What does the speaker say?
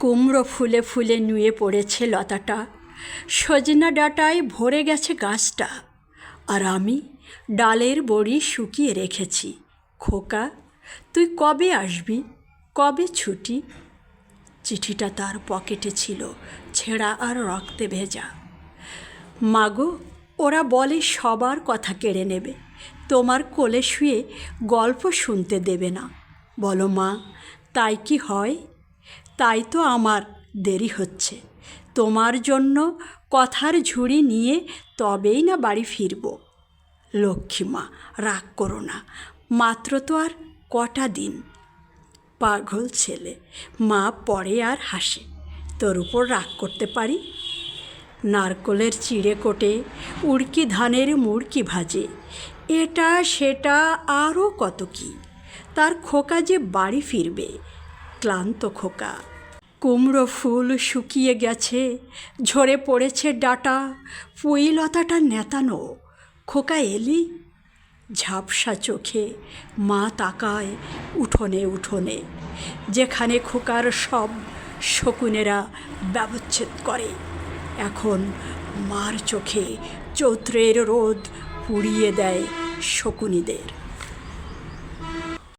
কুমড়ো ফুলে ফুলে নুয়ে পড়েছে লতাটা, সজনা ডাঁটায় ভরে গেছে গাছটা, আর আমি ডালের বড়ি শুকিয়ে রেখেছি। খোকা, তুই কবে আসবি, কবে ছুটি? চিঠিটা তার পকেটে ছিল, ছেঁড়া আর রক্তে ভেজা। মাগো, ওরা বলে সবার কথা কেড়ে নেবে, তোমার কোলে শুয়ে গল্প শুনতে দেবে না। বলো মা, তাই কি হয়? তাই তো আমার দেরি হচ্ছে। তোমার জন্য কথার ঝুড়ি নিয়ে তবেই না বাড়ি ফিরব। লক্ষ্মী মা, রাগ করো না, মাত্র তো আর কটা দিন। পাগল ছেলে, মা পড়ে আর হাসে। তোর উপর রাগ করতে পারি? নারকলের চিড়ে কোটে, উড়কি ধানের মুড়কি ভাজে, এটা সেটা আরও কত কি। তার খোকা যে বাড়ি ফিরবে, ক্লান্ত খোকা। কুমড়ো ফুল শুকিয়ে গেছে, ঝরে পড়েছে ডাঁটা, পুঁই লতাটা নেতানো। খোকা এলি? ঝাপসা চোখে মা তাকায় উঠোনে উঠোনে, যেখানে খোকার সব শকুনেরা ব্যবচ্ছেদ করে। এখন মার চোখে চৈত্রের রোদ পুড়িয়ে দেয় শকুনিদের।